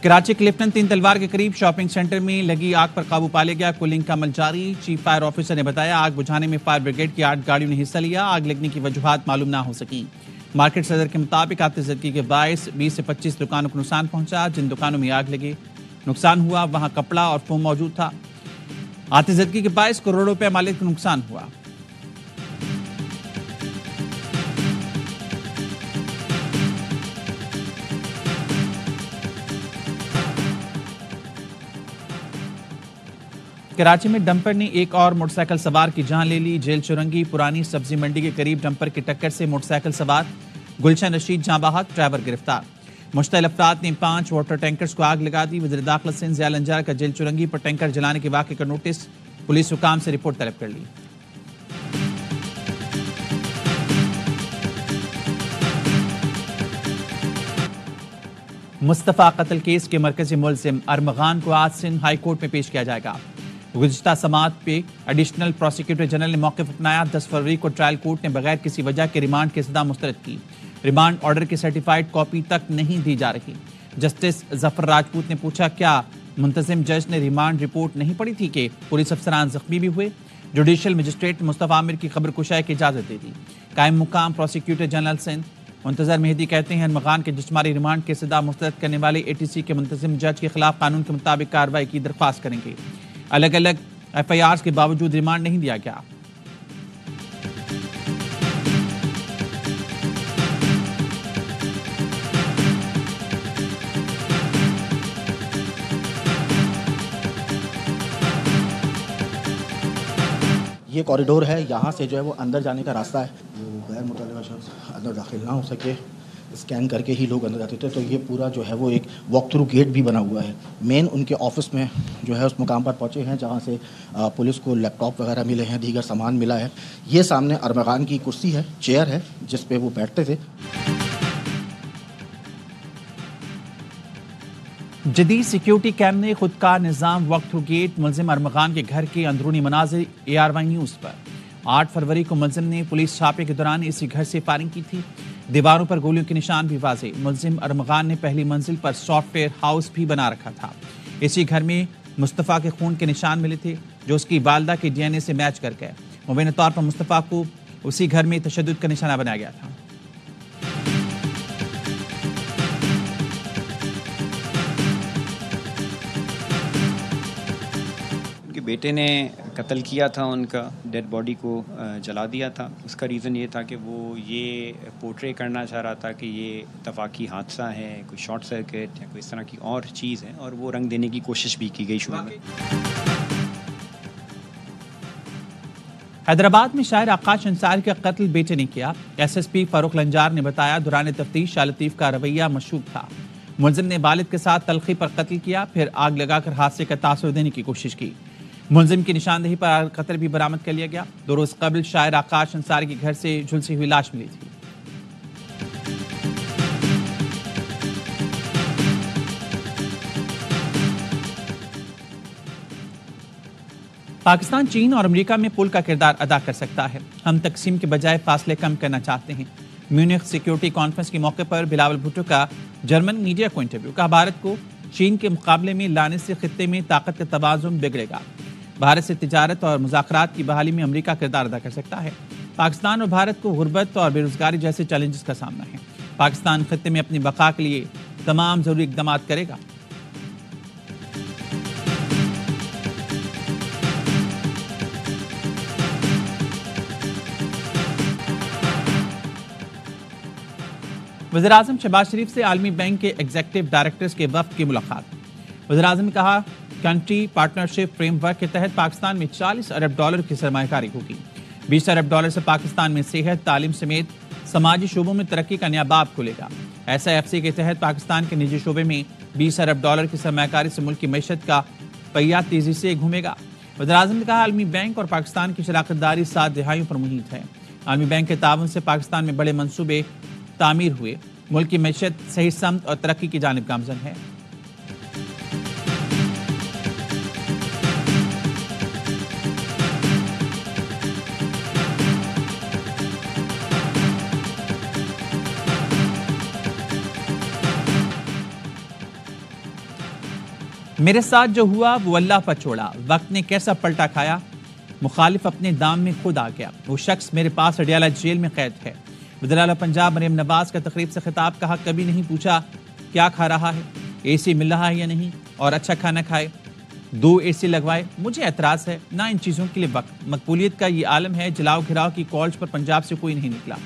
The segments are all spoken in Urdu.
کراچی کلفٹن 3 تلوار کے قریب شاپنگ سینٹر میں لگی آگ پر قابو پا لیا گیا. کولنگ کا عمل جاری. چیف فائر آفیسر نے بتایا آگ بجھانے میں فائر بریگیڈ کی 8 گاڑیوں نے حصہ لیا. آگ لگنے کی وجوہات معلوم نہ ہو سکیں. مارکیٹ صدر کے مطابق آتش زدگی کے باعث 20 سے 25 دکانوں کو نقصان پہنچا. جن دکانوں میں آگ لگے نقصان ہوا وہاں کپڑا اور فوم موجود تھا. آتش زدگی کے باعث کروڑوں روپے مالیت کو نقصان ہوا. کراچی میں ڈمپر نے ایک اور موٹر سائیکل سوار کی جان لے لی. جیل چورنگی پرانی سبزی منڈی کے قریب ڈمپر کی ٹکر سے موٹر سائیکل سوار گلشن رشید جاں بحق، ڈرائیور گرفتار. مشتعل افراد نے 5 واٹر ٹینکرز کو آگ لگا دی. وزیر داخلہ سندھ ضیاء الانجار کا جیل چورنگی پر ٹینکر جلانے کے واقعے کا نوٹس. پولیس حکام سے رپورٹ طلب کر لی. مصطفیٰ قتل کیس کے مرکزی ملزم ارمغان کو آج سندھ ہائی کورٹ میں پیش کیا جائے گا. گزشتہ سماعت پہ ایڈیشنل پروسیکیوٹر جنرل نے موقف اپنایا. 10 فروری کو ٹرائل کورٹ نے بغیر کسی وجہ کے ریمانڈ کی سزا مسترد کی. ریمانڈ آرڈر کی سرٹیفائیڈ کاپی تک نہیں دی جا رہی. جسٹس ظفر راجپوت نے پوچھا کیا منتظم جج نے ریمانڈ رپورٹ نہیں پڑھی تھی کہ پولیس افسران زخمی بھی ہوئے. جوڈیشل مجسٹریٹ مصطفیٰ عامر کی خبر کشائی کی اجازت دے دی. قائم مقام پروسیکیوٹر جنرل سندھ منتظر مہدی کہتے ہیں ارمغان کے جسمانی ریمانڈ کی سزا مسترد کرنے والے ATC کے منتظم جج کے خلاف قانون کے مطابق کارروائی کی درخواست کریں گے. الگ الگ FIRs کے باوجود ریمانڈ نہیں دیا گیا. یہ کوریڈور ہے، یہاں سے جو ہے وہ اندر جانے کا راستہ ہے. وہ غیر متعلقہ شخص اندر داخل نہ ہو سکے، اسکین کر کے ہی لوگ اندر جاتے تھے. تو یہ پورا جو ہے وہ ایک واک تھرو گیٹ بھی بنا ہوا ہے. مین ان کے آفس میں جو ہے اس مقام پر پہنچے ہیں جہاں سے پولیس کو لیپ ٹاپ وغیرہ ملے ہیں، دیگر سامان ملا ہے. یہ سامنے ارمغان کی کرسی ہے، چیئر ہے جس پہ وہ بیٹھتے تھے. جدید سیکیورٹی کیمپ نے خود کا نظام واک تھرو گیٹ. ملزم ارمغان کے گھر کے اندرونی مناظر ARY نیوز پر. 8 فروری کو ملزم نے پولیس چھاپے کے دوران اسی گھر سے فائرنگ کی تھی. دیواروں پر گولیوں کے نشان بھی واضح. ملزم ارمغان نے پہلی منزل پر سافٹ ویئر ہاؤس بھی بنا رکھا تھا. اسی گھر میں مصطفیٰ کے خون کے نشان ملے تھے جو اس کی والدہ کے DNA سے میچ کر گئے. مبینہ طور پر مصطفیٰ کو اسی گھر میں تشدد کا نشانہ بنایا گیا تھا. بیٹے نے قتل کیا تھا، ان کا ڈیڈ باڈی کو جلا دیا تھا. اس کا ریزن یہ تھا کہ وہ یہ پورٹرے کرنا چاہ رہا تھا کہ یہ اتفاقی حادثہ ہے، کوئی شارٹ سرکٹ یا کوئی اس طرح کی اور چیز ہے، اور وہ رنگ دینے کی کوشش بھی کی گئی شروع میں. حیدرآباد میں شاعر آکاش انصاری کا قتل بیٹے نے کیا. SSP فاروق لنجار نے بتایا دوران تفتیش شاہ لطیف کا رویہ مشکوک تھا. ملزم نے والد کے ساتھ تلخی پر قتل کیا، پھر آگ لگا کر حادثے کا تاثر دینے کی کوشش کی. ملزم کی نشاندہی پر قتل بھی برآمد کر لیا گیا. 2 روز قبل شاعر آکاش انصاری کے گھر سے جھلسی ہوئی لاش ملی تھی. پاکستان چین اور امریکہ میں پل کا کردار ادا کر سکتا ہے. ہم تقسیم کے بجائے فاصلے کم کرنا چاہتے ہیں. میونخ سیکیورٹی کانفرنس کے موقع پر بلاول بھٹو کا جرمن میڈیا کو انٹرویو. کہا بھارت کو چین کے مقابلے میں لانے سے خطے میں طاقت کا توازن بگڑے گا. بھارت سے تجارت اور مذاکرات کی بحالی میں امریکہ کردار ادا کر سکتا ہے. پاکستان اور بھارت کو غربت اور بے روزگاری جیسے چیلنجز کا سامنا ہے. پاکستان خطے میں اپنی بقا کے لیے تمام ضروری اقدامات کرے گا. وزیراعظم شہباز شریف سے عالمی بینک کے ایگزیکٹو ڈائریکٹرز کے وفد کی ملاقات. وزیراعظم نے کہا کنٹری پارٹنرشپ فریم ورک کے تحت پاکستان میں $40 ارب کی سرمایہ کاری ہوگی. $20 ارب سے پاکستان میں صحت، تعلیم سمیت سماجی شعبوں میں ترقی کا نیا باب کھلے گا. SIFC کے تحت پاکستان کے نجی شعبے میں $20 ارب کی سرمایہ کاری سے ملک کی معیشت کا پہیہ تیزی سے گھومے گا. وزیراعظم نے کہا عالمی بینک اور پاکستان کی شراکت داری 7 دہائیوں پر محیط ہے. عالمی بینک کے تعاون سے پاکستان میں بڑے منصوبے تعمیر ہوئے. ملک کی معیشت صحیح سمت اور ترقی کی جانب گامزن ہے. میرے ساتھ جو ہوا وہ اللہ پر چھوڑا، وقت نے کیسا پلٹا کھایا، مخالف اپنے دام میں خود آ گیا، وہ شخص میرے پاس اڈیالہ جیل میں قید ہے۔ وزیر اعلیٰ پنجاب مریم نواز کا تقریب سے خطاب، کہا کبھی نہیں پوچھا کیا کھا رہا ہے، اے سی مل رہا ہے یا نہیں، اور اچھا کھانا کھائے، 2 اے سی لگوائے۔ مجھے اعتراض ہے نہ ان چیزوں کے لیے وقت، مقبولیت کا یہ عالم ہے، جلاؤ گھراؤ کی کالز پر پنجاب سے کوئی نہیں نکلا۔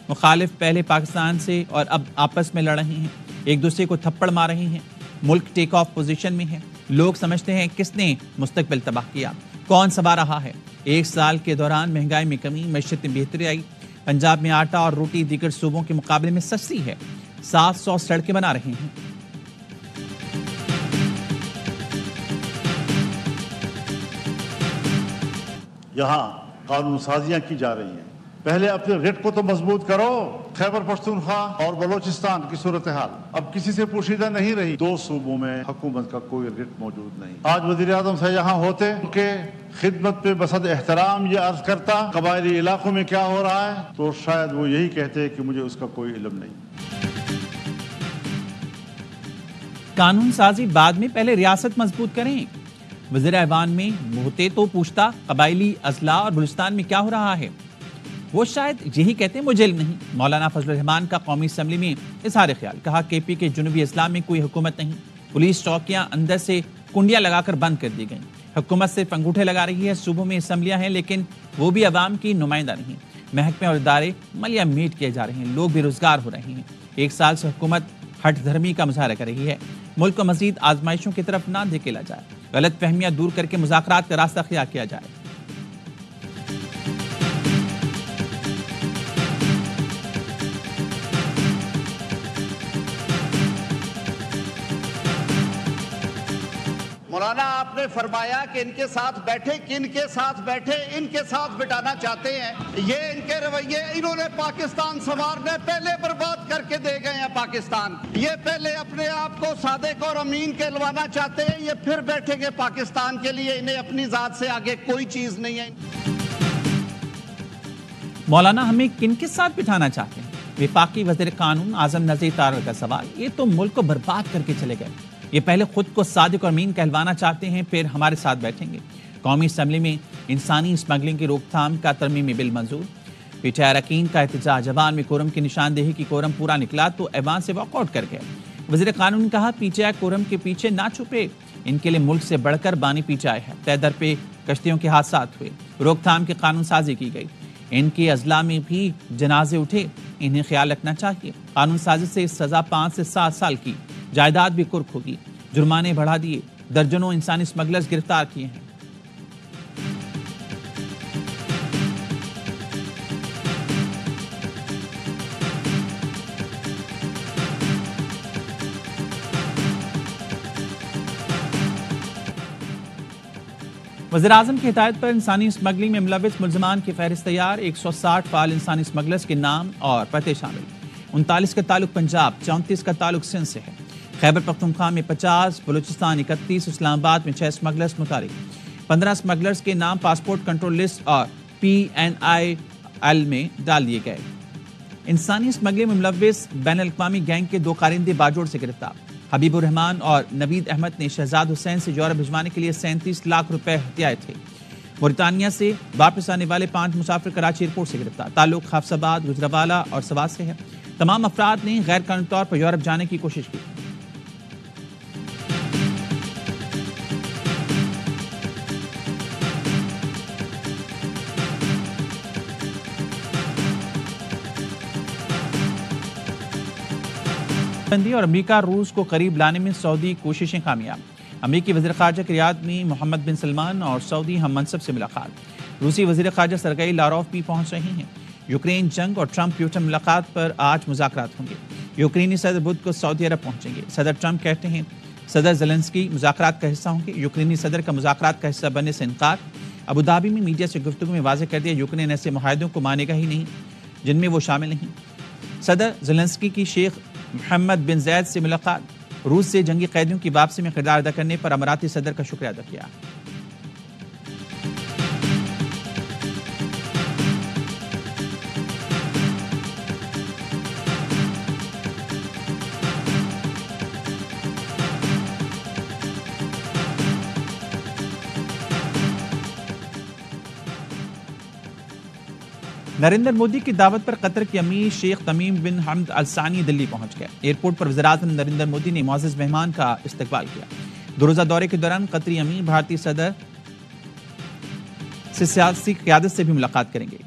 مخالف پہلے پاکستان سے اور اب آپس میں لڑ رہے ہیں، ایک دوسرے کو تھپڑ مار رہے ہیں، ملک ٹیک آف پوزیشن میں ہے، لوگ سمجھتے ہیں کس نے مستقبل تباہ کیا، کون سنبھال رہا ہے۔ 1 سال کے دوران مہنگائی میں کمی، معیشت میں بہتری آئی، پنجاب میں آٹا اور روٹی دیگر صوبوں کے مقابلے میں سستی ہے، 700 سڑکیں بنا رہے ہیں۔ یہاں قانون سازیاں کی جا رہی ہیں، پہلے اپنے ریٹ کو تو مضبوط کرو۔ خیبر پختونخوا اور بلوچستان کی صورتحال اب کسی سے پوشیدہ نہیں رہی، 2 صوبوں میں حکومت کا کوئی ریٹ موجود نہیں۔ آج وزیر اعظم سے یہاں ہوتے ان کے خدمت پہ بصد احترام یہ عرض کرتا قبائلی علاقوں میں کیا ہو رہا ہے، تو شاید وہ یہی کہتے کہ مجھے اس کا کوئی علم نہیں۔ قانون سازی بعد میں، پہلے ریاست مضبوط کریں۔ وزیر ایوان میں ہوتے تو پوچھتا قبائلی اضلاع اور بلوچستان میں کیا ہو رہا ہے، وہ شاید یہی کہتے ہیں مجھے علم نہیں۔ مولانا فضل الرحمان کا قومی اسمبلی میں اظہار خیال، کہا کے پی کے جنوبی اضلاع میں کوئی حکومت نہیں، پولیس چوکیاں اندر سے کنڈیاں لگا کر بند کر دی گئیں، حکومت صرف انگوٹھے لگا رہی ہے، صوبوں میں اسمبلیاں ہیں لیکن وہ بھی عوام کی نمائندہ نہیں، محکمے اور ادارے ملیا میٹ کیے جا رہے ہیں، لوگ بے روزگار ہو رہے ہیں، 1 سال سے حکومت ہٹ دھرمی کا مظاہرہ کر رہی ہے۔ ملک کو مزید آزمائشوں کی طرف نہ دھکیلا جائے، غلط فہمیاں دور کر کے مذاکرات کا راستہ اختیار کیا جائے۔ مولانا آپ نے فرمایا کہ ان کے ساتھ بیٹھے، کن کے ساتھ بیٹھے، ان کے ساتھ بٹانا چاہتے ہیں، یہ ان کے رویے، انہوں نے پاکستان سنوارنے پہلے برباد کر کے دے گئے ہیں پاکستان، یہ پہلے اپنے آپ کو صادق اور امین کہلوانا چاہتے ہیں، یہ پھر بیٹھیں گے پاکستان کے لیے، انہیں اپنی ذات سے آگے کوئی چیز نہیں ہے۔ مولانا ہمیں کن کے ساتھ بٹھانا چاہتے ہیں؟ وفاقی وزیر قانون اعظم نذیر تارڑ کا سوال، یہ تو ملک کو برباد کر کے چلے گئے، یہ پہلے خود کو صادق اور امین کہلوانا چاہتے ہیں، پھر ہمارے ساتھ بیٹھیں گے۔ قومی اسمبلی میں انسانی اسمگلنگ کی روک تھام کا ترمیمی بل منظور، پی ٹی آئی اراکین کا احتجاج، ایوان میں کورم کی نشاندہی کی کورم پورا نکلا تو ایوان سے واک آؤٹ کر گئے۔ وزیر قانون نے کہا پی ٹی آئی کورم کے پیچھے نہ چھپے، ان کے لیے ملک سے بڑھ کر بانی پی ٹی آئی ہے، طے در پہ کشتیوں کے حادثات ہوئے، روک تھام کی قانون سازی کی گئی، ان کے اضلاع میں بھی جنازے اٹھے، انہیں خیال رکھنا چاہیے، قانون سازی سے سزا 5 سے 7 سال کی، جائیداد بھی کرک ہوگی، جرمانے بڑھا دیے، درجنوں انسانی اسمگلرز گرفتار کیے ہیں۔ وزیر اعظم کی ہدایت پر انسانی اسمگلنگ میں ملوث ملزمان کی فہرست تیار، 160 فعال انسانی اسمگلرز کے نام اور پتے شامل، 39 کا تعلق پنجاب، 34 کا تعلق سندھ سے ہے، خیبر پختونخوا میں 50، بلوچستان 31، اسلام آباد میں 6 اسمگلرز متعلق، 15 اسمگلرز کے نام پاسپورٹ کنٹرول لسٹ اور PNIL میں ڈال دیے گئے۔ انسانی اسمگلنگ میں ملوث بین الاقوامی گینگ کے 2 کارندے باجوڑ سے گرفتار، حبیب الرحمان اور نوید احمد نے شہزاد حسین سے یورپ بھجوانے کے لیے 37 لاکھ روپے ہتھیائے تھے۔ موریٹانیہ سے واپس آنے والے 5 مسافر کراچی ایئرپورٹ سے گرفتار، تعلق حافظ آباد، گجرانوالہ اور سوات سے ہے، تمام افراد نے غیر قانونی طور پر یورپ جانے کی کوشش کی۔ اور امریکہ روس کو قریب لانے میں سعودی کوششیں کامیاب، امریکی وزیر خارجہ کی رعایت میں محمد بن سلمان اور سعودی ہم منصب سے ملاقات، روسی وزیر خارجہ سرگئی لاروف بھی پہنچ رہے ہیں، یوکرین جنگ اور ٹرمپ پیوٹن ملاقات پر آج مذاکرات ہوں گے، یوکرینی صدر بدھ کو سعودی عرب پہنچیں گے، صدر ٹرمپ کہتے ہیں صدر زیلنسکی مذاکرات کا حصہ ہوں گے، یوکرینی صدر کا مذاکرات کا حصہ بننے سے انکار، ابوظہبی میں میڈیا سے گفتگو میں واضح کر دیا یوکرین ایسے معاہدوں کو مانے گا ہی نہیں جن میں وہ شامل نہیں، صدر زیلنسکی کی شیخ محمد بن زید سے ملاقات، روس سے جنگی قیدیوں کی واپسی میں کردار ادا کرنے پر اماراتی صدر کا شکریہ ادا کیا۔ نریندر مودی کی دعوت پر قطر کے امیر شیخ تمیم بن حمد الثانی دلی پہنچ گئے. ایئرپورٹ پر وزیراعظم نریندر مودی نے معزز مہمان کا استقبال کیا. 2 روزہ دورے کے دوران قطری امیر بھارتی صدر سے سیاسی قیادت سے بھی ملاقات کریں گے.